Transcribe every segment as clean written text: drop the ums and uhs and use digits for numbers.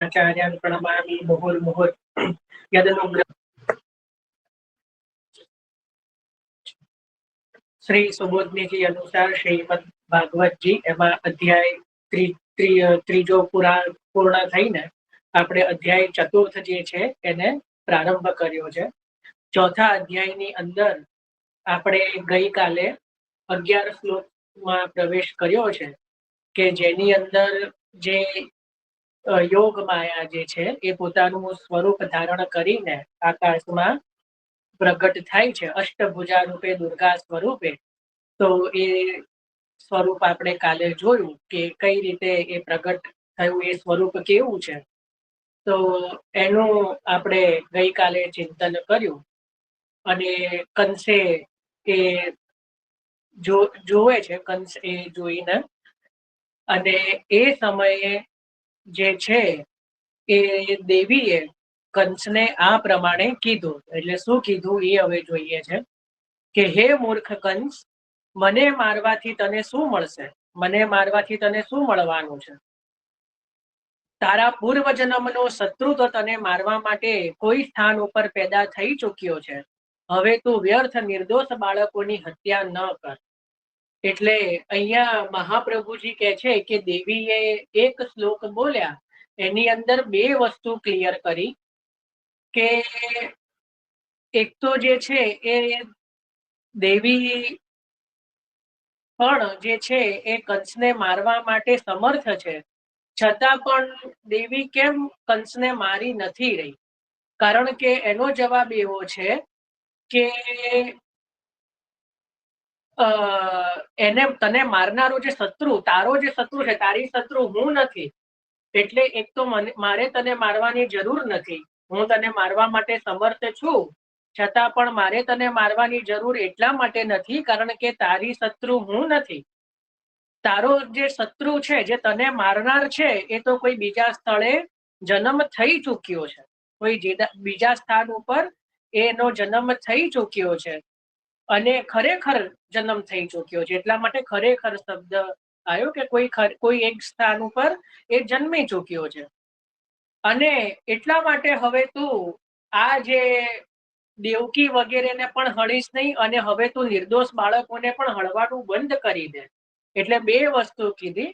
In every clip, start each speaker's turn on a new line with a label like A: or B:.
A: आचार्यान् प्रणमामि मुहुर्मुहुर् यदनुग्रह। श्री सुबोधनी जी अनुसार श्रीमद भागवत जी एमा अध्याय ત્રીજો પૂર્ણ થઈને આપણે અધ્યાય ચતુર્થ જે છે એને પ્રારંભ કર્યો છે। ચોથા અધ્યાયની અંદર આપણે ગઈકાલે 11 શ્લોકમાં પ્રવેશ કર્યો છે કે જેની અંદર જે યોગ માયા જે છે એ પોતાનું સ્વરૂપ ધારણ કરીને આકાશમાં પ્રગટ થાય છે, અષ્ટભુજા રૂપે, દુર્ગા સ્વરૂપે। તો એ સ્વરૂપ આપણે કાલે જોયું કે કઈ રીતે એ પ્રગટ થયું, એ સ્વરૂપ કેવું છે। તો એનું આપણે ગઈકાલે ચિંતન કર્યું અને કંસે એ જોવે છે, કંસ એ જોઈને અને એ સમયે જે છે એ દેવીએ કંસને આ પ્રમાણે કીધું। એટલે શું કીધું એ હવે જોઈએ છે કે હે મૂર્ખ કંસ, મને મારવાથી તને શું મળશે? મને મારવાથી તને શું મળવાનું છે? તારા પૂર્વજન્મનો શત્રુ તો તને મારવા માટે કોઈ સ્થાન ઉપર પેદા થઈ ચૂક્યો છે। હવે તું વ્યર્થ નિર્દોષ બાળકોની હત્યા ન કર। એટલે અહીંયા મહાપ્રભુજી કહે છે કે દેવીએ એક શ્લોક બોલ્યા, એની અંદર બે વસ્તુ ક્લિયર કરી કે એક તો જે છે એ દેવી પણ જે છે એ કંસને મારવા માટે સમર્થ છે, છતાં પણ દેવી કેમ કંસને મારી નથી રહી? કારણ કે એનો જવાબ એવો છે કે એને તને મારનારો જે શત્રુ, તારો જે શત્રુ છે, તારી શત્રુ હું નથી। એટલે એક તો મારે તને મારવાની જરૂર નથી, હું તને મારવા માટે સમર્થ છું, છતાં પણ મારે તને મારવાની જરૂર એટલા માટે નથી કારણ કે તારી શત્રુ હું નથી। તારો જે શત્રુ છે, જે તને મારનાર છે, એ તો કોઈ બીજા સ્થળે જન્મ થઈ ચૂક્યો છે, કોઈ બીજા સ્થાન ઉપર એનો જન્મ થઈ ચૂક્યો છે અને ખરેખર જન્મ થઈ ચૂક્યો છે। એટલા માટે ખરેખર શબ્દ આવ્યો કે કોઈ એક સ્થાન ઉપર એ જન્મી ચૂક્યો છે અને એટલા માટે હવે તું આ જે દેવકી વગેરેને પણ હળીશ નહીં અને હવે તું નિર્દોષ બાળકોને પણ હળવાનું બંધ કરી દે। એટલે બે વસ્તુ કીધી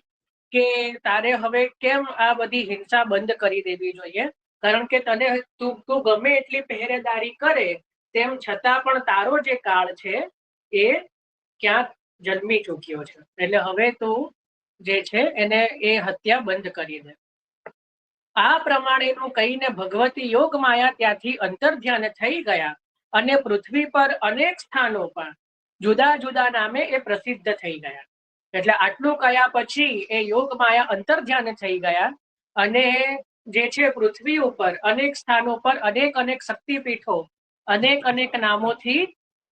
A: કે તારે હવે કેમ આ બધી હિંસા બંધ કરી દેવી જોઈએ, કારણ કે તને તું ગમે એટલી પહેરેદારી કરે તેમ છતાં પણ તારો જે કાળ છે એ ક્યાંક જન્મી ચૂક્યો છે। એટલે હવે તું જે છે એને એ હત્યા બંધ કરી દે। આ પ્રમાણેનું કહીને ભગવતી યોગ માયા ત્યાંથી અંતર્ધ્યાન થઈ ગયા અને પૃથ્વી પર અનેક સ્થાનો પર જુદા જુદા નામે એ પ્રસિદ્ધ થઈ ગયા। એટલે આટલું કયા પછી એ યોગ માયા અંતર્ધ્યાન થઈ ગયા અને જે છે પૃથ્વી ઉપર અનેક સ્થાનો પર અનેક અનેક શક્તિપીઠો અનેક અનેક નામોથી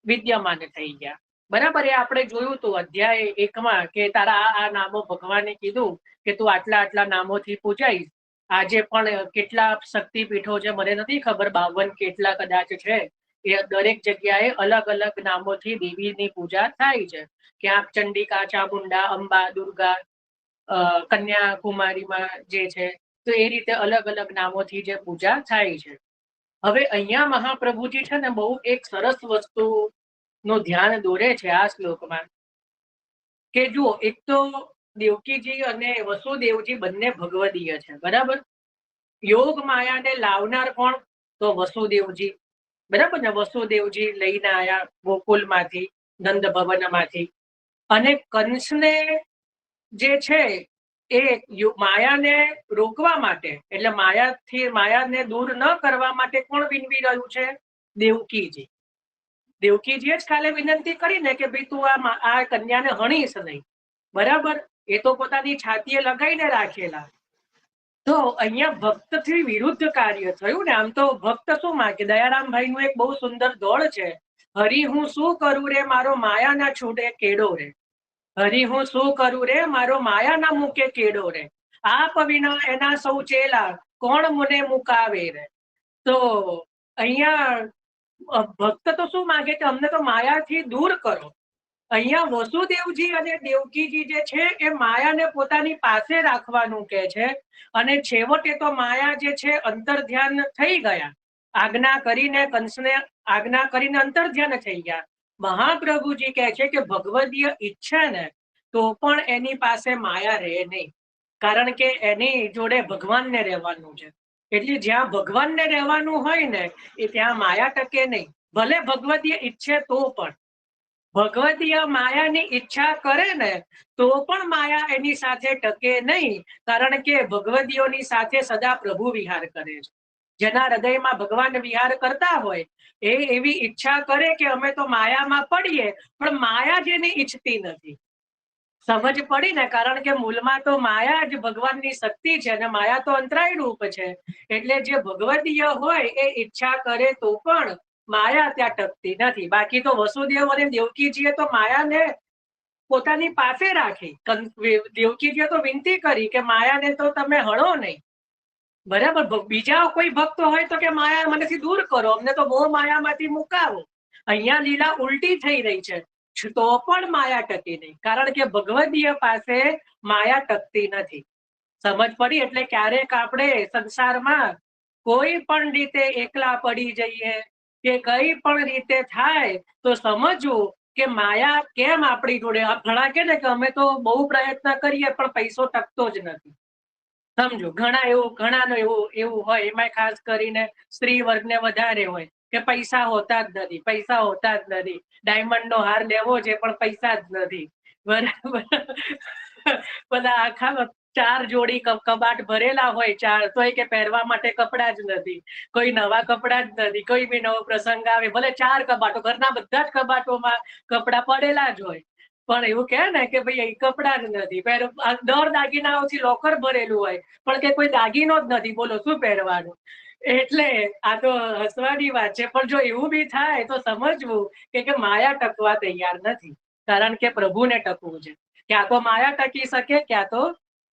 A: વિદ્યમાન થઈ ગયા। બરાબર, એ આપણે જોયું હતું અધ્યાય 1માં કે તારા આ નામો ભગવાને કીધું કે તું આટલા આટલા નામોથી પૂજાઈશ। આજે પણ કેટલા શક્તિપીઠો છે મને નથી ખબર, 52 કેટલા કદાચ છે, એ દરેક જગ્યાએ અલગ અલગ નામોથી દેવીની પૂજા થાય છે। ક્યાંક ચંડિકા, ચામુંડા, અંબા, દુર્ગા, કન્યાકુમારીમાં જે છે તો એ રીતે અલગ અલગ નામોથી જે પૂજા થાય છે। હવે અહીંયા મહાપ્રભુજી છે ને બહુ એક સરસ વસ્તુ નું ધ્યાન દોરે છે આ શ્લોકમાં કે જુઓ, એક તો દેવકીજી અને વસુદેવજી બંને ભગવદીય છે, બરાબર। યોગ માયાને લાવનાર કોણ? તો વસુદેવજી, બરાબર ને? વસુદેવજી લઈને આયા ગોકુલમાંથી, નંદ ભવનમાંથી, અને કંસને જે છે એ માયાને રોકવા માટે, એટલે માયાને દૂર ન કરવા માટે કોણ વિનવી રહ્યું છે? દેવકીજી। દેવકીજીએ જ કાલે વિનંતી કરીને કે ભાઈ તું આ કન્યાને હણીશ નહીં, બરાબર? એ તો પોતાની છાતીએ લગાઈને રાખેલા। તો અહીંયા ભક્તથી વિરુદ્ધ કાર્ય થયું ને। આમ તો ભક્ત શું માંગે? દયારામભાઈ નું એક બહુ સુંદર દોડ છે, હરી હું શું કરું રે મારો માયા ના છૂટે કેડો રે। હરી હું શું કરું રે મારો માયા ના મૂકે કેડો રે। આપ વિના એના સૌ ચેલા કોણ મને મુકાવે રે। તો અહીંયા ભક્ત તો શું માંગે કે અમને તો માયાથી દૂર કરો, અહીંયા વસુદેવજી અને દેવકીજી જે છે એ માયાને પોતાની પાસે રાખવાનું કે છે, અને છેવટે તો માયા જે છે અંતર્ધ્યાન થઈ ગયા, આજ્ઞા કરીને કંસને આજ્ઞા કરીને અંતર્ધ્યાન થઈ ગયા. મહાપ્રભુજી કહે છે કે ભગવદીય ઈચ્છા ને તો પણ એની પાસે માયા રહે નહીં, કારણ કે એની જોડે ભગવાનને રહેવાનું છે. એટલે જ્યાં ભગવાનને રહેવાનું હોય ને એ ત્યાં માયા ટકે નહીં, ભલે ભગવદીય ઈચ્છે તો પણ. ભગવદીય માયાની ઈચ્છા કરે ને તો પણ માયા એની સાથે ટકે નહીં, કારણ કે ભગવદીઓની સાથે સદા પ્રભુ વિહાર કરે છે. જેના હૃદયમાં ભગવાન વિહાર કરતા હોય એ એવી ઈચ્છા કરે કે અમે તો માયામાં પડીએ, પણ માયા જેને ઈચ્છતી નથી. સમજ પડી ને, કારણ કે મૂળમાં તો માયા જ ભગવાનની શક્તિ છે અને માયા તો અંતરાય રૂપ છે. એટલે જે ભગવદીય હોય એ ઈચ્છા કરે તો પણ માયા ત્યાં ટકતી નથી. બાકી તો વસુદેવ અને દેવકીજીએ તો માયાને પોતાની પાસે રાખી. દેવકીજીએ તો વિનંતી કરી કે માયાને તો તમે હળો નહીં, બરાબર. બીજા કોઈ ભક્તો હોય તો કે માયા મનેથી દૂર કરો, અમને તો મોહ માયામાંથી મુકાવો. અહીંયા લીલા ઉલટી થઈ રહી છે, તો પણ માયા ટકી નહીં, કારણ કે ભગવદીય પાસે માયા ટકતી નથી. સમજ પડી? એટલે ક્યારેક આપણે સંસારમાં કોઈ પણ રીતે એકલા પડી જઈએ કે કઈ પણ રીતે થાય તો સમજવું કે માયા કેમ આપણી જોડે. ઘણા કે ને કે અમે તો બહુ પ્રયત્ન કરીએ પણ પૈસો ટકતો જ નથી. સમજો, ઘણાનું એવું હોય, એમાં ખાસ કરીને સ્ત્રી વર્ગને વધારે હોય કે પૈસા હોતા જ નથી, પૈસા હોતા જ નથી. ડાયમંડ નો હાર લેવો છે પણ પૈસા જ નથી, બરાબર. બધા આખા 4 જોડી કબાટ ભરેલા હોય, 4 તોય કે પહેરવા માટે કપડા જ નથી, કોઈ નવા કપડા જ નથી. કોઈ બી નવો પ્રસંગ આવે ભલે 4 કબાટો, ઘરના બધા જ કબાટોમાં કપડા પડેલા જ હોય, પણ એવું કે ને કે ભાઈ એ કપડા જ નથી. 10 દાગીનાઓથી લોકર ભરેલું હોય પણ કે કોઈ દાગીનો જ નથી, બોલો શું પહેરવાનું. એટલે આ તો હસવાની વાત છે, પણ જો એવું બી થાય તો સમજવું કે માયા ટકવા તૈયાર નથી, કારણ કે પ્રભુને ટકવું છે. ક્યાં તો માયા ટકી શકે, ક્યાં તો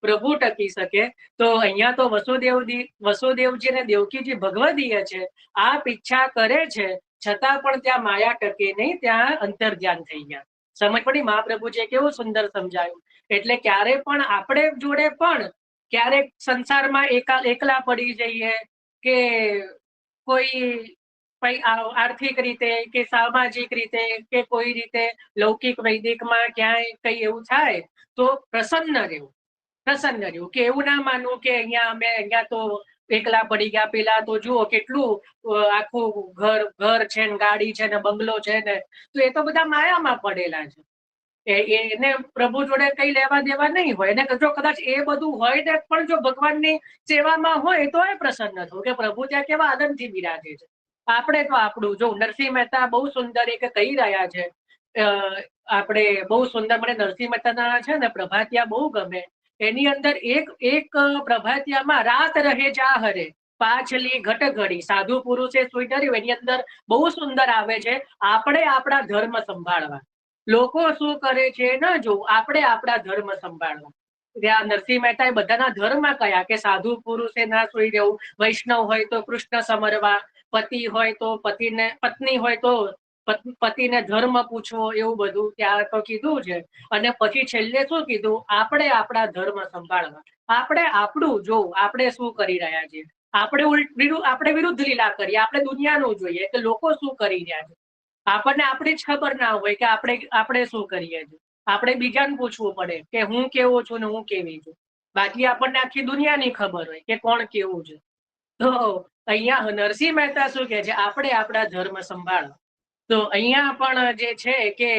A: પ્રભુ ટકી શકે. તો અહીંયા તો વસુદેવજી અને દેવકીજી ભગવદીય છે, આપ ઈચ્છા કરે છે છતાં પણ ત્યાં માયા ટકે નહીં, ત્યાં અંતર્ધ્યાન થઈ ગયા. સમજ પડી? મહાપ્રભુજીએ કેવું સુંદર સમજાયું. એટલે ક્યારે પણ આપણે જોડે પણ ક્યારેક સંસારમાં એકલા પડી જઈએ કે કોઈ આર્થિક રીતે કે સામાજિક રીતે કે કોઈ રીતે લૌકિક વૈદિકમાં ક્યાંય કઈ એવું થાય તો પ્રસન્ન રહેવું, કે એવું ના માનવું કે અહીંયા તો એકલા પડી ગયા, પેલા તો જુઓ કેટલું આખું ઘર છે ને ગાડી છે ને બંગલો છે ને, તો એ તો બધા માયામાં પડેલા છે. એને પ્રભુ જોડે કઈ લેવા દેવા નહીં હોય. એને જો કદાચ એ બધું હોય ને પણ જો ભગવાનની સેવામાં હોય તો એ પ્રસન્ન થવું કે પ્રભુ ત્યાં કેવા આનંદથી બિરાજે છે. આપણે તો આપણું જો નરસિંહ મહેતા બહુ સુંદર એક કહી રહ્યા છે, આપણે બહુ સુંદર, મને નરસિંહ મહેતાના છે ને પ્રભાતિયા બહુ ગમે. એની અંદર એક પ્રભાતિયામાં રાત રહે જા હરે પાછલી ઘટઘડી સાધુ પુરુષે સુઈ ડર્યું, એની અંદર બહુ સુંદર આવે છે, આપણે આપણા ધર્મ સંભાળવા. લોકો શું કરે છે ના જો, આપણે આપણા ધર્મ સંભાળવા. ત્યાં નરસિંહ મહેતાએ બધાના ધર્મ કયા કે સાધુ પુરુષે ના સુઈ રહેવું, વૈષ્ણવ હોય તો કૃષ્ણ સમરવા, પતિ હોય તો પત્ની હોય તો પતિને ધર્મ પૂછવો, એવું બધું ત્યાં તો કીધું છે. અને પછી છેલ્લે શું કીધું? આપણે આપણા ધર્મ સંભાળવા. આપણે આપણું જો, આપણે શું કરી રહ્યા છીએ, આપણે વિરુદ્ધ લીલા કરીએ, આપણે દુનિયાનું જોઈએ કે લોકો શું કરી રહ્યા છે. આપણને આપણી જ ખબર ના હોય કે આપણે શું કરીએ છીએ. આપણે બીજાને પૂછવું પડે કે હું કેવો છું ને હું કેવી છું, બાકી આપણને આખી દુનિયાની ખબર હોય કે કોણ કેવું છે. તો અહીંયા નરસિંહ મહેતા શું કે છે? આપણે આપણા ધર્મ સંભાળો. તો અહીંયા પણ જે છે કે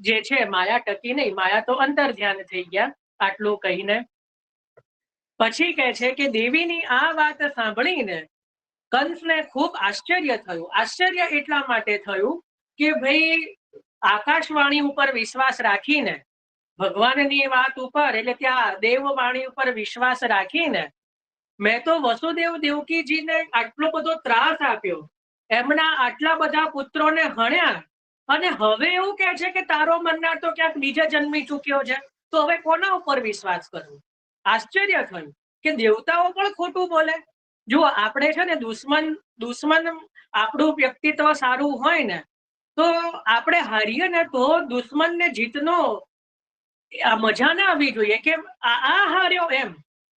A: જે છે માયા ટકી નહીં, માયા તો અંતર્ધ્યાન થઈ ગયા. આટલું કહીને પછી કહે છે કે દેવીની આ વાત સાંભળીને કંસને ખૂબ આશ્ચર્ય થયું. આશ્ચર્ય એટલા માટે થયું કે ભાઈ આકાશવાણી ઉપર વિશ્વાસ રાખીને, ભગવાનની વાત ઉપર, એટલે ત્યાં દેવવાણી ઉપર વિશ્વાસ રાખીને મેં તો વસુદેવ દેવકીજીને આટલો બધો ત્રાસ આપ્યો, એમના આટલા બધા પુત્રોને હણ્યા, અને હવે એવું કહે છે કે તારો મનનાર તો ક્યાંક બીજે જન્મી ચૂક્યો છે, તો હવે કોના ઉપર વિશ્વાસ કરવો? આશ્ચર્ય થયું કે દેવતાઓ પણ ખોટું બોલે. જુઓ, આપણે છે ને દુશ્મન આપણું વ્યક્તિત્વ સારું હોય ને તો આપણે હારીએ ને તો દુશ્મનને જીતનો મજા ના આવવી જોઈએ કે આ હાર્યો, એમ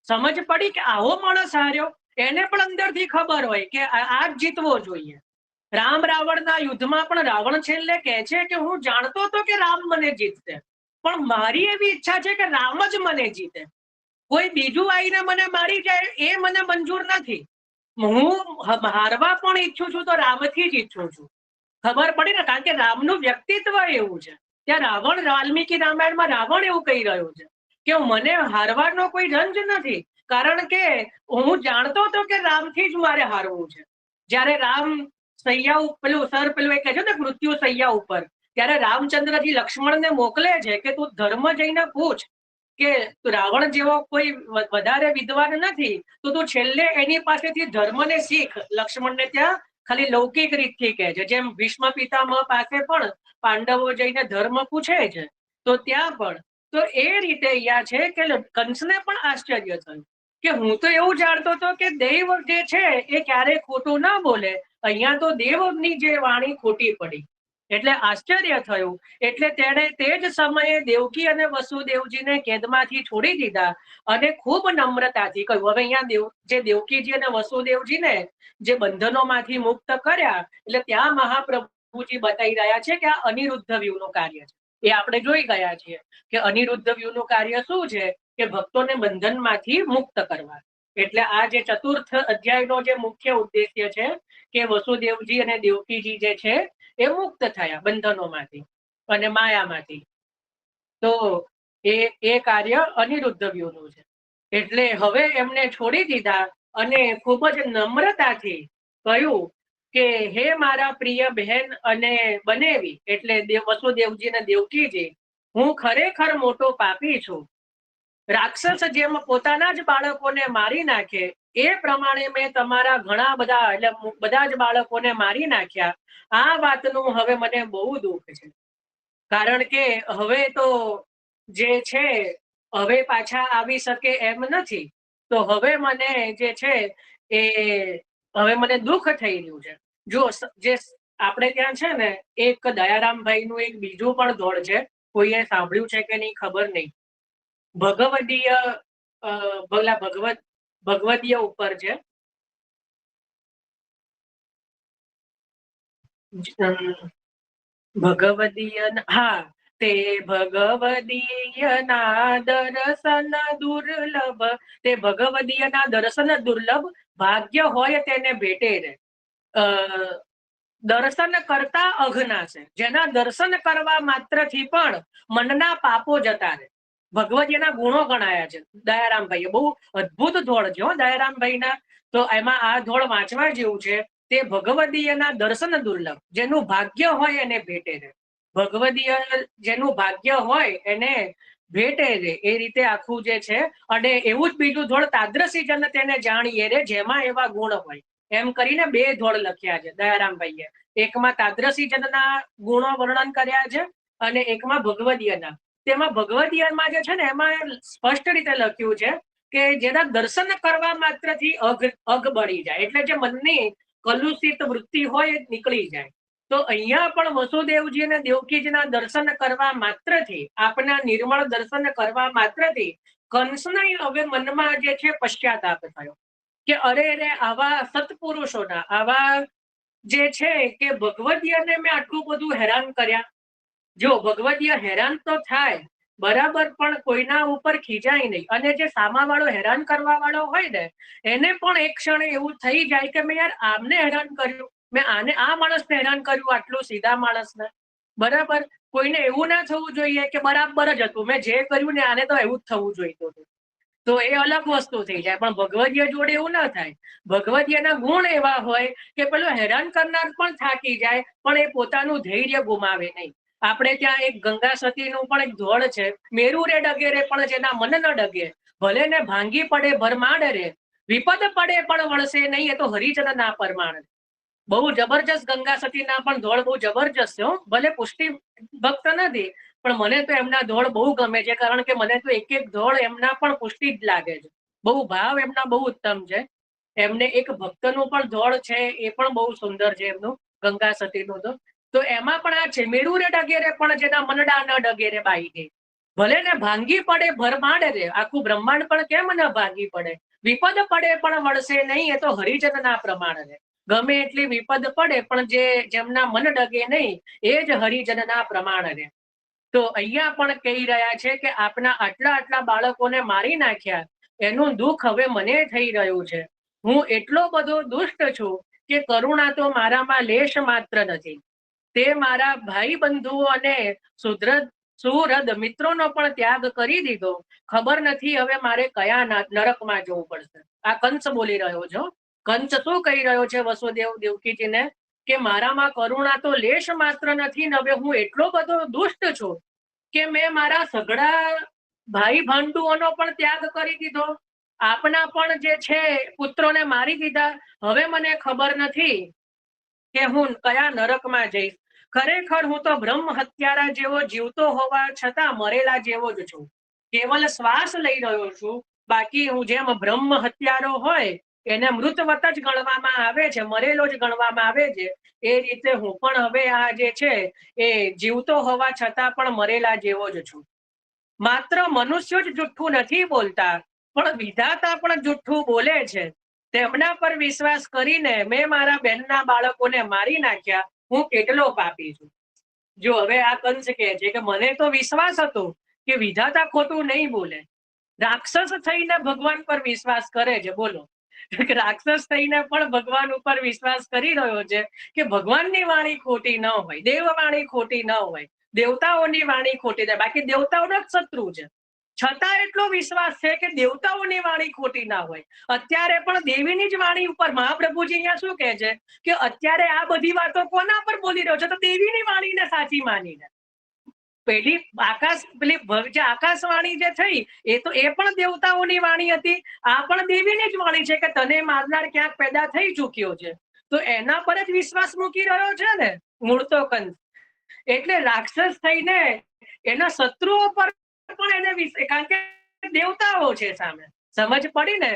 A: સમજ પડી કે આવો માણસ હાર્યો, એને પણ અંદરથી ખબર હોય કે આ જ જીતવો જોઈએ. રામ રાવણના યુદ્ધમાં પણ રાવણ છેલ્લે કહે છે કે હું જાણતો હતો કે રામ મને જીતશે, પણ મારી એવી ઈચ્છા છે કે રામ જ મને જીતે, કોઈ બીજું આવીને મને મારી જાય એ મને મંજૂર નથી. હું હારવા પણ ઈચ્છું છું તો રામથી જ ઈચ્છું છું. ખબર પડી ને, કારણ કે રામનું વ્યક્તિત્વ એવું છે. ત્યાં રાવણ, વાલ્મીકી રામાયણમાં રાવણ એવું કહી રહ્યો છે કે મને હારવાનો કોઈ રંજ નથી, કારણ કે હું જાણતો હતો કે રામથી જ મારે હારવું છે. જયારે રામ સૈયા પેલું એ કહે છે ને મૃત્યુ સૈયા ઉપર, ત્યારે રામચંદ્રજી લક્ષ્મણને મોકલે છે કે તું ધર્મ જઈને પૂછ કે રાવણ જેવો કોઈ વધારે વિદ્વાન નથી, તો તું છેલ્લે એની પાસેથી ધર્મને શીખ. લક્ષ્મણને ત્યાં ખાલી લૌકિક રીતથી કહે છે, જેમ ભીષ્મ પિતામહ પાસે પણ પાંડવો જઈને ધર્મ પૂછે છે, તો ત્યાં પણ તો એ રીતે અહીંયા છે કે કંસને પણ આશ્ચર્ય થયું કે હું તો એવું જાણતો હતો કે દેવ જે છે એ ક્યારેય ખોટું ના બોલે, અહીંયા તો દેવની જે વાણી ખોટી પડી, એટલે આશ્ચર્ય થયું. એટલે તેણે તે જ સમયે દેવકી અને વસુદેવજીને કેદમાંથી છોડી દીધા અને ખૂબ નમ્રતાથી કહ્યું. હવે અહીંયા જે દેવકીજી અને વસુદેવજીને જે બંધનોમાંથી મુક્ત કર્યા, એટલે ત્યાં મહાપ્રભુજી બતાવી રહ્યા છે કે આ અનિરુદ્ધ વ્યૂહનું કાર્ય છે. એ આપણે જોઈ ગયા છીએ કે અનિરુદ્ધ વ્યૂહનું કાર્ય શું છે કે ભક્તોને બંધનમાંથી મુક્ત કરવા. એટલે આ જે ચતુર્થ અધ્યાયનો જે મુખ્ય ઉદ્દેશ્ય છે કે વસુદેવજી અને દેવકીજી જે છે એ મુક્ત થયા બંધનોમાંથી અને માયામાંથી. તો એ કાર્ય અનિરુદ્ધ વ્યૂહનું છે. એટલે હવે એમને છોડી દીધા અને ખૂબ જ નમ્રતાથી કહ્યું કે હે મારા પ્રિય બહેન અને બનેવી, એટલે વસુદેવજી અને દેવકીજી, હું ખરેખર મોટો પાપી છું. રાક્ષસ જેમ પોતાના જ બાળકોને મારી નાખે એ પ્રમાણે મેં તમારા ઘણા બધા, એટલે બધા જ બાળકોને મારી નાખ્યા. આ વાતનું હવે મને બહુ દુઃખ છે, કારણ કે હવે તો જે છે હવે પાછા આવી શકે એમ નથી. તો હવે મને જે છે એ હવે મને દુઃખ થઈ રહ્યું છે. જો જે આપણે ત્યાં છે ને એક દયારામભાઈ નું એક બીજું પણ દોડ છે, કોઈએ સાંભળ્યું છે કે નહીં ખબર નહીં. ભગવદીય ભગવદીય ઉપર છે. ભગવદીય, હા, તે ભગવદીય ના દર્શન દુર્લભ, તે ભગવદીય ના દર્શન દુર્લભ, ભાગ્ય હોય તેને ભેટે રે. દર્શન કરતા અઘના છે, જેના દર્શન કરવા માત્રથી પણ મનના પાપો જતા રહે. ભગવદીયના ગુણો ગણાયા છે દયારામભાઈએ. બહુ અદભુત ધોળ છે દયારામભાઈના. તો એમાં આ ધોળ વાંચવા જેવું છે. તે ભગવદીયના દર્શન દુર્લભ, જેનું ભાગ્ય હોય એને ભેટે રે. ભગવદીય જેનું ભાગ્ય હોય એને ભેટે રે, એ રીતે આખું જે છે. અને એવું જ બીજું ધોળ તાદ્રસી જન તેને જાણીએ રે, જેમાં એવા ગુણ હોય, એમ કરીને બે ધોળ લખ્યા છે દયારામભાઈએ. એકમાં તાદ્રસી જનના ગુણો વર્ણન કર્યા છે અને એકમાં ભગવદીયના. તેમાં ભગવદીયમાં જે છે ને એમાં સ્પષ્ટ રીતે લખ્યું છે કે જેના દર્શન કરવા માત્રથી અઘ બળી જાય, એટલે જે મનની કલુષિત વૃત્તિ હોય એ નીકળી જાય. તો અહીંયા પણ વસુદેવજી અને દેવકીજીના દર્શન કરવા માત્રથી, આપના નિર્મળ દર્શન કરવા માત્રથી કંસના હવે મનમાં જે છે પશ્ચાતાપ થયો કે અરે રે, આવા સત્પુરુષોના, આવા જે છે કે ભગવદીયને મેં આટલું બધું હેરાન કર્યા. જો ભગવદીય હેરાન તો થાય બરાબર, પણ કોઈના ઉપર ખીજાય નહીં. અને જે સામા વાળો હેરાન કરવા વાળો હોય ને એને પણ એક ક્ષણે એવું થઈ જાય કે મેં યાર આમને હેરાન કર્યું, મેં આને, આ માણસને હેરાન કર્યું, આટલું સીધા માણસને. બરાબર, કોઈને એવું ના થવું જોઈએ કે બરાબર જ હતું, મેં જે કર્યું ને આને તો એવું જ થવું જોઈતું હતું. તો એ અલગ વસ્તુ થઈ જાય. પણ ભગવદીય જોડે એવું ના થાય. ભગવદીયના ગુણ એવા હોય કે પેલો હેરાન કરનાર પણ થાકી જાય પણ એ પોતાનું ધૈર્ય ગુમાવે નહીં. આપણે ત્યાં એક ગંગા સતીનું પણ એક ધોળ છે, મેરુ રે ડગે રે પણ જેના મન ન ડગે, ભલે ને ભાંગી પડે ભરમાડ રે, વિપદ પડે પણ વળશે નહીં, એ તો હરિજન ના પરમાણ. બહુ જબરજસ્ત ગંગા સતીના પણ ધોળ બહુ જબરજસ્ત છે. ભલે પુષ્ટિ ભક્ત નથી પણ મને તો એમના ધોળ બહુ ગમે છે, કારણ કે મને તો એક એક ધોળ એમના પણ પુષ્ટિ જ લાગે છે. બહુ ભાવ એમના બહુ ઉત્તમ છે. એમને એક ભક્તનું પણ ધોળ છે, એ પણ બહુ સુંદર છે એમનું, ગંગા સતીનું. તો તો એમાં પણ આ છે, મેળું ને ડગેરે પણ જેના મનડા ન ડગેરે બાઈ દે. ભલે ને ભાંગી પડે ભરમાંડ રે, આખું બ્રહ્માંડ પણ કેમ ન ભાંગી પડે, વિપદ પડે પણ વળશે નહીં, એ તો હરિજન ના પ્રમાણ રે. ગમે એટલી વિપદ પડે પણ જેમના મન ડગે નહીં એ જ હરિજન ના પ્રમાણ રે. તો અહીંયા પણ કહી રહ્યા છે કે આપના આટલા આટલા બાળકોને મારી નાખ્યા, એનું દુઃખ હવે મને થઈ રહ્યું છે. હું એટલો બધો દુષ્ટ છું કે કરુણા તો મારામાં લેશ માત્ર નથી. તે મારા ભાઈ બંધુઓ અને સુહૃદ મિત્રોનો પણ ત્યાગ કરી દીધો. ખબર નથી હવે મારે કયા નરકમાં જવું પડશે. આ કંસ બોલી રહ્યો છો. કંસ શું કહી રહ્યો છે વસુદેવ દેવકીજીને કે મારામાં કરુણા તો લેશ માત્ર નથી ને હવે હું એટલો બધો દુષ્ટ છું કે મેં મારા સગડા ભાઈ ભાંડુઓનો પણ ત્યાગ કરી દીધો, આપના પણ જે છે પુત્રોને મારી દીધા. હવે મને ખબર નથી કે હું કયા નરકમાં જઈશ. ખરેખર હું તો બ્રહ્મ હત્યારા જેવો જીવતો હોવા છતાં મરેલા જેવો જ છું. કેવલ શ્વાસ લઈ રહ્યો છું, બાકી હું જેમ બ્રહ્મ હત્યારો હોય એને મૃતવત જ ગણવામાં આવે છે, મરેલો જ ગણવામાં આવે છે, એ રીતે હું પણ હવે આ જે છે એ જીવતો હોવા છતાં પણ મરેલા જેવો જ છું. માત્ર મનુષ્યો જ જુઠ્ઠું નથી બોલતા, પણ વિધાતા પણ જુઠ્ઠું બોલે છે. તેમના પર વિશ્વાસ કરીને મેં મારા બહેનના બાળકોને મારી નાખ્યા. હું કેટલો પાપી છું. જો હવે આ કંસ કહે છે કે મને તો વિશ્વાસ હતો કે વિધાતા ખોટું નહીં બોલે. રાક્ષસ થઈને ભગવાન પર વિશ્વાસ કરે છે. બોલો, રાક્ષસ થઈને પણ ભગવાન ઉપર વિશ્વાસ કરી રહ્યો છે કે ભગવાનની વાણી ખોટી ન હોય, દેવ વાણી ખોટી ન હોય, દેવતાઓની વાણી ખોટી થાય. બાકી દેવતાઓનો જ શત્રુ છે, છતાં એટલો વિશ્વાસ છે કે દેવતાઓની વાણી ખોટી ના હોય. અત્યારે પણ દેવીની જ વાણી ઉપર મહાપ્રભુજી અહીંયા શું કહે છે કે અત્યારે આ બધી વાતો કોના પર બોલી રહ્યો છે, તો દેવીની વાણીને સાચી માનીને. પેલી આકાશવાણી જે થઈ એ તો એ પણ દેવતાઓની વાણી હતી, આ પણ દેવીની જ વાણી છે કે તને મારનાર ક્યાંક પેદા થઈ ચૂક્યો છે. તો એના પર જ વિશ્વાસ મૂકી રહ્યો છે ને મૂળ તો કંસ. એટલે રાક્ષસ થઈને એના શત્રુઓ પર પણ એને, કારણ કે દેવતાઓ છે સામે, સમજ પડી ને,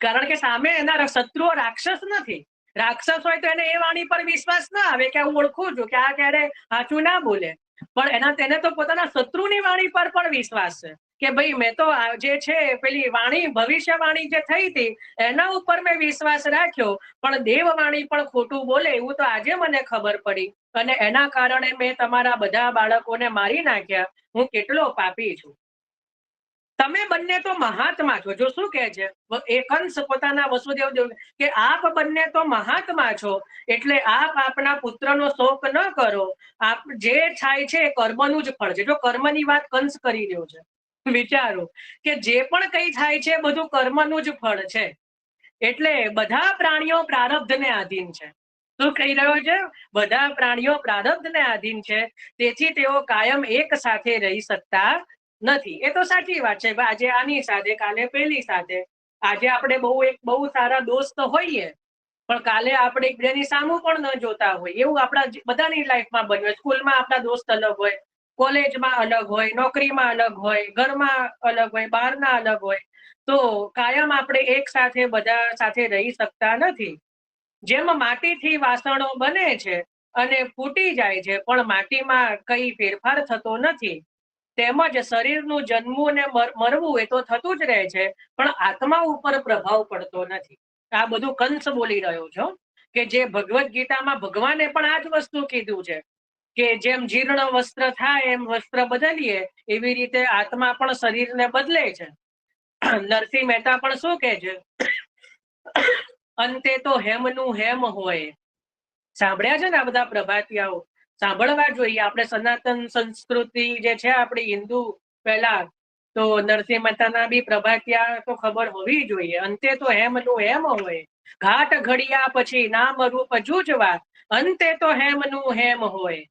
A: કારણ કે સામે એના શત્રુઓ રાક્ષસ નથી. રાક્ષસ હોય તો એને એ વાણી પર વિશ્વાસ ના આવે કે હું ઓળખું છું કે આ ક્યારે સાચું ના બોલે, પણ તેને તો પોતાના શત્રુની વાણી પર પણ વિશ્વાસ છે કે ભાઈ મેં તો જે છે પેલી વાણી ભવિષ્યવાણી જે થઈ હતી એના ઉપર મેં વિશ્વાસ રાખ્યો, પણ દેવવાણી પણ ખોટું બોલે એવું તો આજે મને ખબર પડી અને એના કારણે મેં તમારા બધા બાળકોને મારી નાખ્યા. હું કેટલો પાપી છું. તમે બંને તો મહાત્મા છો. જો શું કહે છે એ કંસ પોતાના વસુદેવ કે આપ બંને તો મહાત્મા છો, એટલે આપ આપના પુત્રનો શોક ન કરો. આપ જે થાય છે એ કર્મનું જ ફળ છે. જો કર્મની વાત કંસ કરી રહ્યો છે, વિચારો કે જે પણ કઈ થાય છે બધું કર્મનું જ ફળ છે. એટલે બધા પ્રાણીઓ પ્રારબ્ધને આધીન છે. શું કહી રહ્યો છે? બધા પ્રાણીઓ પ્રારબ્ધને આધીન છે, તેથી તેઓ કાયમ એક સાથે રહી શકતા નથી. એ તો સાચી વાત છે. આજે આની સાથે, કાલે પેલી સાથે. આજે આપણે બહુ સારા દોસ્ત હોઈએ, પણ કાલે આપણે એકબીજાની સામું પણ ન જોતા હોય. એવું આપણા બધાની લાઈફમાં બન્યું. સ્કૂલમાં આપણા દોસ્ત અલગ હોય, કોલેજમાં અલગ હોય, નોકરીમાં અલગ હોય, ઘરમાં અલગ હોય, બહારના અલગ હોય. તો કાયમ આપણે એક સાથે બધા સાથે રહી શકતા નથી. જેમ માટીથી વાસણો બને છે અને ફૂટી જાય છે, પણ માટીમાં કઈ ફેરફાર થતો નથી, તેમજ શરીરનું જન્મવું ને મરવું એ તો થતું જ રહે છે, પણ આત્મા ઉપર પ્રભાવ પડતો નથી. આ બધું કંસ બોલી રહ્યો છો કે જે ભગવદ્ ગીતામાં ભગવાને પણ આ જ વસ્તુ કીધું છે કે જેમ જીર્ણ વસ્ત્ર થાય એમ વસ્ત્ર બદલીએ, એવી રીતે આત્મા પણ શરીરને બદલે છે. નરસિંહ મહેતા પણ શું કે છે, અંતે તો હેમનું હેમ હોય. સાંભળ્યા છે ને આ બધા પ્રભાતિયાઓ? સાંભળવા જોઈએ. આપણે સનાતન સંસ્કૃતિ જે છે આપણી હિન્દુ પહેલા, તો નરસિંહ મહેતાના બી પ્રભાતિયા તો ખબર હોવી જોઈએ. અંતે તો હેમનું હેમ હોય, ઘાટ ઘડિયા પછી નામ રૂપ જૂજવા, અંતે તો હેમનું હેમ હોય.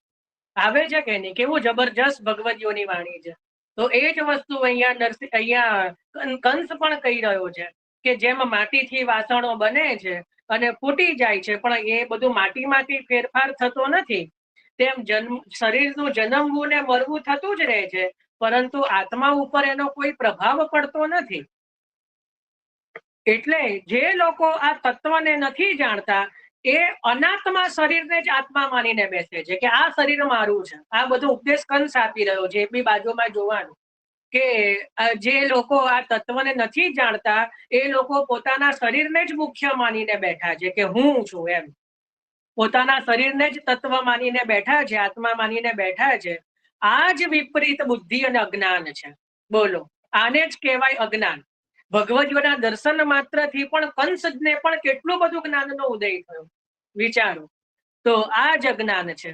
A: આવે છે કે નહીં? કેવું જબરજસ્ત ભગવદીઓની વાણી છે. તો એ જ વસ્તુ અહીંયા કંસ પણ કહી રહ્યો છે કે જેમ માટીથી વાસણો બને છે અને ફૂટી જાય છે, પણ એ બધું માટીમાંથી ફેરફાર થતો નથી, તેમ શરીરનું જન્મવું ને મરવું થતું જ રહે છે, પરંતુ આત્મા ઉપર એનો કોઈ પ્રભાવ પડતો નથી. એટલે જે લોકો આ તત્વને નથી જાણતા એ અનાત્મા શરીરને જ આત્મા માનીને બેસે છે કે આ શરીર મારું છે. આ બધો ઉપદેશ કંસ આપી રહ્યો છે. એ બી બાજુમાં જોવાનું કે જે લોકો આ તત્વને નથી જાણતા એ લોકો પોતાના શરીરને જ મુખ્ય માનીને બેઠા છે કે હું છું એમ. પોતાના શરીરને જ તત્વ માનીને બેઠા છે, આત્મા માનીને બેઠા છે. આ જ વિપરીત બુદ્ધિ અને અજ્ઞાન છે. બોલો, આને જ કહેવાય અજ્ઞાન. ભગવદના દર્શન માત્રથી પણ કંસને પણ કેટલું બધું જ્ઞાનનો ઉદય થયો, વિચારો. તો આ જ અજ્ઞાન છે.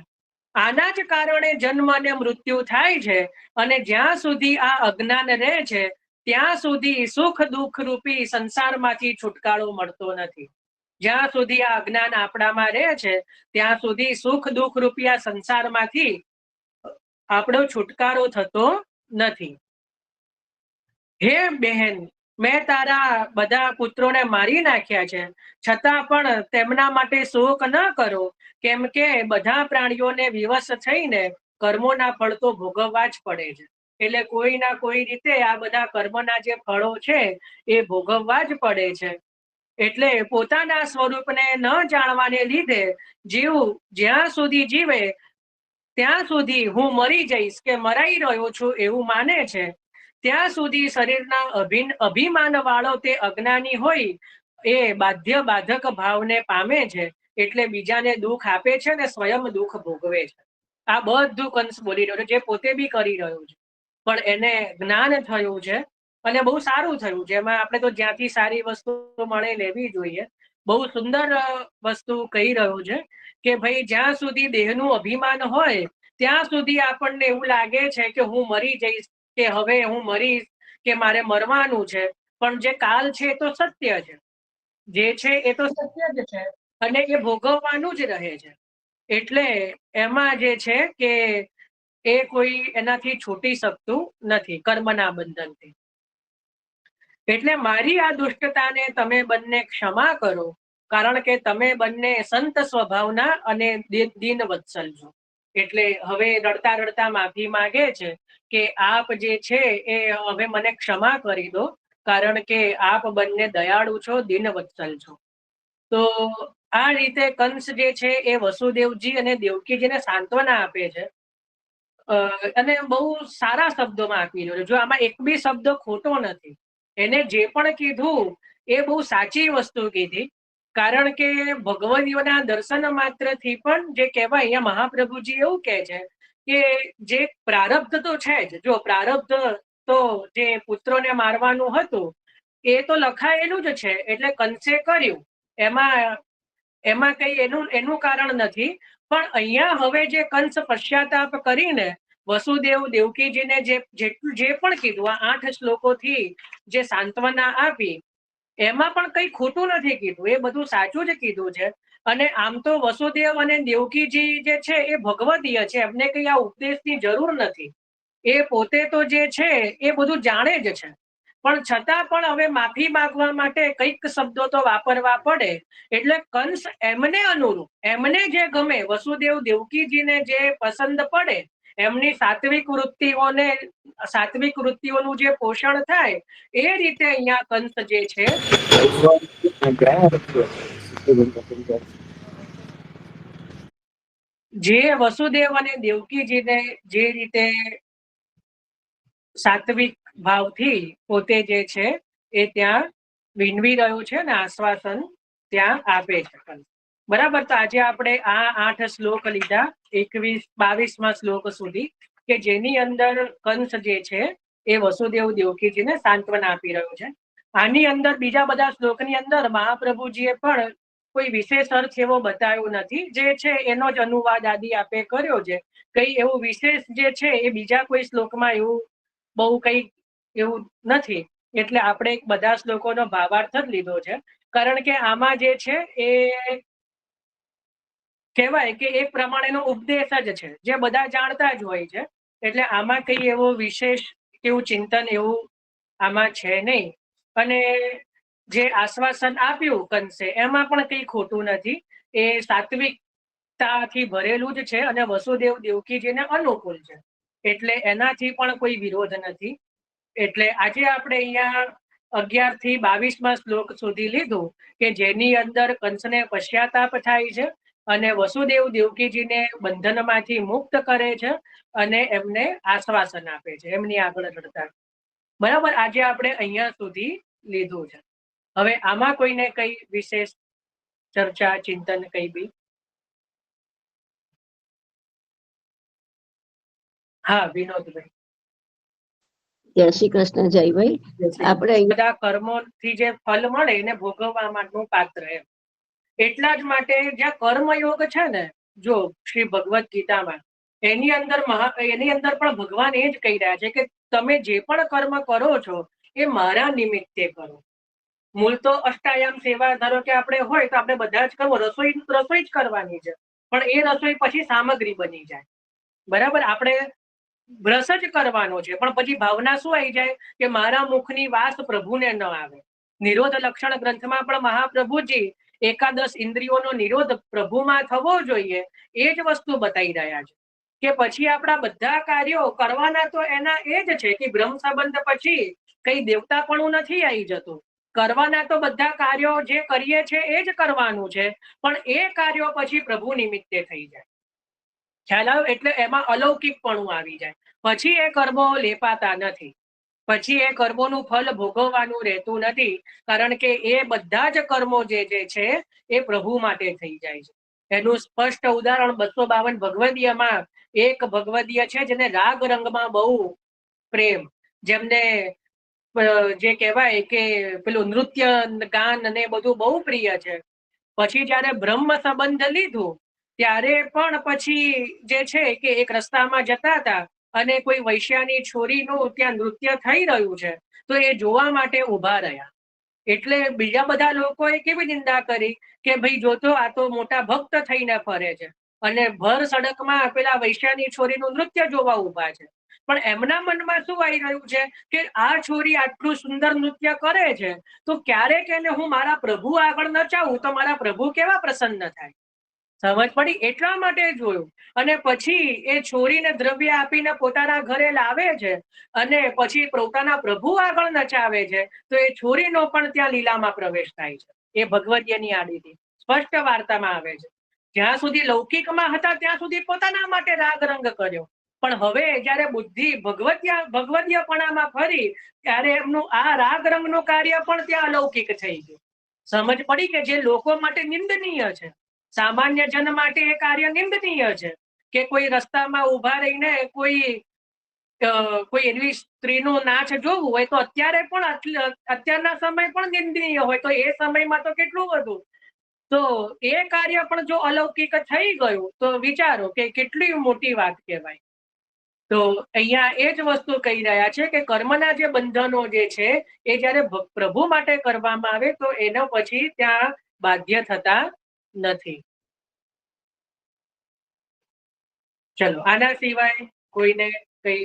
A: આના જ કારણે જન્મ અને મૃત્યુ થાય છે. અને જ્યાં સુધી આ અજ્ઞાન રહે છે ત્યાં સુધી સુખ દુઃખ રૂપી સંસારમાંથી છુટકારો મળતો નથી. જ્યાં સુધી આ અજ્ઞાન આપણામાં રહે છે ત્યાં સુધી સુખ દુઃખ રૂપી આ સંસારમાંથી આપણો છુટકારો થતો નથી. હે બહેન, મેં તારા બધા પુત્રોને મારી નાખ્યા છે, છતાં પણ તેમના માટે શોક ન કરો, કેમ કે બધા પ્રાણીઓને વિવશ થઈને કર્મોના ફળ તો ભોગવવા જ પડે છે. એટલે કોઈ ના કોઈ રીતે આ બધા કર્મના જે ફળો છે એ ભોગવવા જ પડે છે. એટલે પોતાના સ્વરૂપને ન જાણવાને લીધે જીવ જ્યાં સુધી જીવે ત્યાં સુધી હું મરી જઈશ કે મરાઈ રહ્યો છું એવું માને છે. ત્યાં સુધી શરીરના અભિમાન વાળો તે અજ્ઞાની હોય એ બાધ્ય બાધક ભાવને પામે છે. એટલે બીજાને દુઃખ આપે છે ને સ્વયં દુઃખ ભોગવે છે. આ બધું કંસ બોલી રહ્યો છે, જે પોતે બી કરી રહ્યો છે, પણ એને જ્ઞાન થયું છે અને બહુ સારું થયું છે. એમાં આપણે તો જ્યાંથી સારી વસ્તુ મળે લેવી જોઈએ. બહુ સુંદર વસ્તુ કહી રહ્યો છે કે ભાઈ જ્યાં સુધી દેહનું અભિમાન હોય ત્યાં સુધી આપણને એવું લાગે છે કે હું મરી જઈશ, કે હવે હું મરીશ, કે મારે મરવાનું છે. પણ જે કાલ છે એ તો સત્ય છે, જે છે એ તો સત્ય જ છે અને એ ભોગવવાનું જ રહે છે. એટલે એમાં જે છે કે એ કોઈ એનાથી છૂટી શકતું નથી કર્મના બંધનથી. એટલે મારી આ દુષ્ટતાને તમે બંને ક્ષમા કરો, કારણ કે તમે બંને સંત સ્વભાવના અને દીન વત્સલ છો. એટલે હવે રડતા રડતા માફી માંગે છે કે આપ જે છે એ હવે મને ક્ષમા કરી દો, કારણ કે આપ બંને દયાળુ છો, દીન વત્સલ છો. તો આ રીતે કંસ જે છે એ વસુદેવજી અને દેવકીજીને સાંત્વના આપે છે અને બહુ સારા શબ્દોમાં આપી રહ્યો છે. જો આમાં એક બી શબ્દ ખોટો નથી. એને જે પણ કીધું એ બહુ સાચી વસ્તુ કીધી, કારણ કે ભગવદીઓના દર્શન માત્રથી પણ જે કહેવાય અહીંયા મહાપ્રભુજી એવું કહે છે કે જે પ્રારબ્ધ તો છે જ. જો પ્રારબ્ધ તો જે પુત્રોને મારવાનું હતું એ તો લખાયેલું જ છે, એટલે કંસે કર્યું, એમાં કઈ એનું કારણ નથી. પણ અહીંયા હવે જે કંસ પશ્ચાતાપ કરીને વસુદેવ દેવકીજીને જે પણ કીધું આ 8 શ્લોકોથી જે સાંત્વના આપી એમાં પણ કઈ ખોટું નથી કીધું, એ બધું સાચું જ કીધું છે. અને આમ તો વસુદેવ અને દેવકીજી જે છે એ ભગવદીય છે, એમને કઈ આ ઉપદેશની જરૂર નથી. એ પોતે તો જે છે એ બધું જાણે જ છે, પણ છતાં પણ હવે માફી માંગવા માટે કઈક શબ્દો તો વાપરવા પડે. એટલે કંસ એમને અનુરૂપ, એમને જે ગમે, વસુદેવ દેવકીજીને જે પસંદ પડે, એમની સાત્વિક વૃત્તિઓનું જે પોષણ થાય એ રીતે અહીંયા કંસ જે છે જે વસુદેવ અને દેવકીજીને જે રીતે સાત્વિક ભાવથી પોતે જે છે એ ત્યાં વિનવી રહ્યો છે ને આશ્વાસન ત્યાં આપે છે. બરાબર. તો આજે આપણે આ 8 શ્લોક લીધા 22મા શ્લોક સુધી, કે જેની અંદર કંસ જે છે એ વસુદેવ દેવકીજીને સાંત્વના આપી રહ્યો છે. આની અંદર બીજા બધા શ્લોકની અંદર મહાપ્રભુજીએ પણ કોઈ વિશેષ અર્થ એવો બતાવ્યો નથી. જે છે એનો જ અનુવાદ આદિ આપે કર્યો છે. કઈ એવું વિશેષ જે છે એ બીજા કોઈ શ્લોકમાં એવું બહુ કઈ એવું નથી. એટલે આપણે બધા શ્લોકોનો ભાવાર્થ જ લીધો છે, કારણ કે આમાં જે છે એ કહેવાય કે એક પ્રમાણેનો ઉપદેશ જ છે, જે બધા જાણતા જ હોય છે. એટલે આમાં કઈ એવો વિશેષ એવું ચિંતન એવું આમાં છે નહીં. અને જે આશ્વાસન આપ્યું કંસે એમાં પણ કઈ ખોટું નથી. એ સાત્વિકતાથી ભરેલું જ છે અને વસુદેવ દેવકીજીને અનુકૂળ છે, એટલે એનાથી પણ કોઈ વિરોધ નથી. એટલે આજે આપણે અહીંયા 11 થી 22 શ્લોક સુધી લીધું કે જેની અંદર કંસને પશ્ચાતાપ થાય છે અને વસુદેવ દેવકીજીને બંધનમાંથી મુક્ત કરે છે અને એમને આશ્વાસન આપે છે એમની આગળ ચડતા. બરાબર, આજે આપણે અહીંયા સુધી લીધું છે. હવે આમાં કોઈને કઈ વિશેષ ચર્ચા ચિંતન કઈ બી? હા, વિનોદભાઈ.
B: જય શ્રી કૃષ્ણ. જયભાઈ, આપણે
A: બધા કર્મોથી જે ફલ મળે એને ભોગવવા માટેનું પાત્ર એમ. એટલા જ માટે જ્યાં કર્મયોગ છે ને, જો શ્રી ભગવદ્ ગીતામાં એની અંદર પણ ભગવાન એ જ કહી રહ્યા છે કે તમે જે પણ કર્મ કરો છો એ મારા નિમિત્તે કરો. મૂળ તો અષ્ટાયામ સેવા, ધારો કે આપણે હોય તો આપણે બધા જ કરવો, રસોઈ જ કરવાની છે, પણ એ રસોઈ પછી સામગ્રી બની જાય. બરાબર, આપણે બ્રશ જ કરવાનો છે, પણ પછી ભાવના શું આવી જાય કે મારા મુખની વાસ પ્રભુને ન આવે. નિરોધ લક્ષણ ગ્રંથમાં પણ મહાપ્રભુજી એકાદશ ઇન્દ્રિયોનો નિરોધ પ્રભુમાં થવો જોઈએ એ જ વસ્તુ બતાવી રહ્યા છે કે પછી આપણા બધા કાર્યો કરવાના તો એના એ જ છે કે બ્રહ્મ સંબંધ પછી કઈ દેવતાપણું નથી આવી જતું. કરવાના તો બધા કાર્યો જે કરીએ છે એ જ કરવાનું છે, પણ એ કાર્યો પછી પ્રભુ નિમિત્તે થઈ જાય. ખ્યાલ આવ્યો? એટલે એમાં અલૌકિકપણું આવી જાય. પછી એ કર્મો લેપાતા નથી, પછી એ કર્મોનું ફલ ભોગવવાનું રહેતું નથી, કારણ કે એ બધા જ કર્મો જે છે એ પ્રભુ માટે થઈ જાય છે. એનું સ્પષ્ટ ઉદાહરણ 252 ભગવદીયમાં એક ભગવદીય છે જેને રાગ રંગમાં બહુ પ્રેમ, જેમને જે કહેવાય કે પેલું નૃત્ય ગાન અને બધું બહુ પ્રિય છે. પછી જયારે બ્રહ્મ સંબંધ લીધું ત્યારે પણ પછી જે છે કે એક રસ્તામાં જતા હતા અને કોઈ વૈશ્યાની છોરીનું ત્યાં નૃત્ય થઈ રહ્યું છે તો એ જોવા માટે ઉભા રહ્યા. એટલે બીજા બધા લોકોએ કેવી નિંદા કરી કે ભાઈ જોતો આ તો મોટા ભક્ત થઈને ફરે છે અને ભર સડકમાં પેલા વૈશ્યાની છોરીનું નૃત્ય જોવા ઉભા છે. પણ એમના મનમાં શું આવી રહ્યું છે કે આ છોરી આટલું સુંદર નૃત્ય કરે છે તો ક્યારેક એને હું મારા પ્રભુ આગળ નચાવું તો મારા પ્રભુ કેવા પ્રસન્ન થાય. સમજ પડી? એટલા માટે જોયું. અને પછી એ છોરીને દ્રવ્ય આપીને પોતાના ઘરે લાવે છે અને પછી પોતાના પ્રભુ આગળ નચાવે છે તો એ છોરીનો પણ ત્યાં લીલામાં પ્રવેશ થાય છે. એ ભગવદીયની આડીથી સ્પષ્ટ વાર્તામાં આવે છે. જ્યાં સુધી લૌકિકમાં હતા ત્યાં સુધી પોતાના માટે રાગ રંગ કર્યો, પણ હવે જયારે બુદ્ધિ ભગવદીયપણામાં ફરી ત્યારે એમનું આ રાગ રંગનું કાર્ય પણ ત્યાં અલૌકિક થઈ ગયું. સમજ પડી કે જે લોકો માટે નિંદનીય છે, સામાન્ય જન માટે એ કાર્ય નિંદનીય છે કે કોઈ રસ્તામાં ઉભા રહીને કોઈ એવી સ્ત્રીનું નાચ જોવું હોય તો અત્યારે પણ અત્યારના સમય પણ નિંદનીય હોય તો એ સમયમાં તો કેટલું બધું. તો એ કાર્ય પણ જો અલૌકિક થઈ ગયું તો વિચારો કે કેટલી મોટી વાત કહેવાય. તો અહીંયા એ જ વસ્તુ કહી રહ્યા છે કે કર્મના જે બંધનો જે છે એ જયારે પ્રભુ માટે કરવામાં આવે તો એનો પછી ત્યાં બાધ્ય થતા નથી. ચલો, આના સિવાય કોઈને કઈ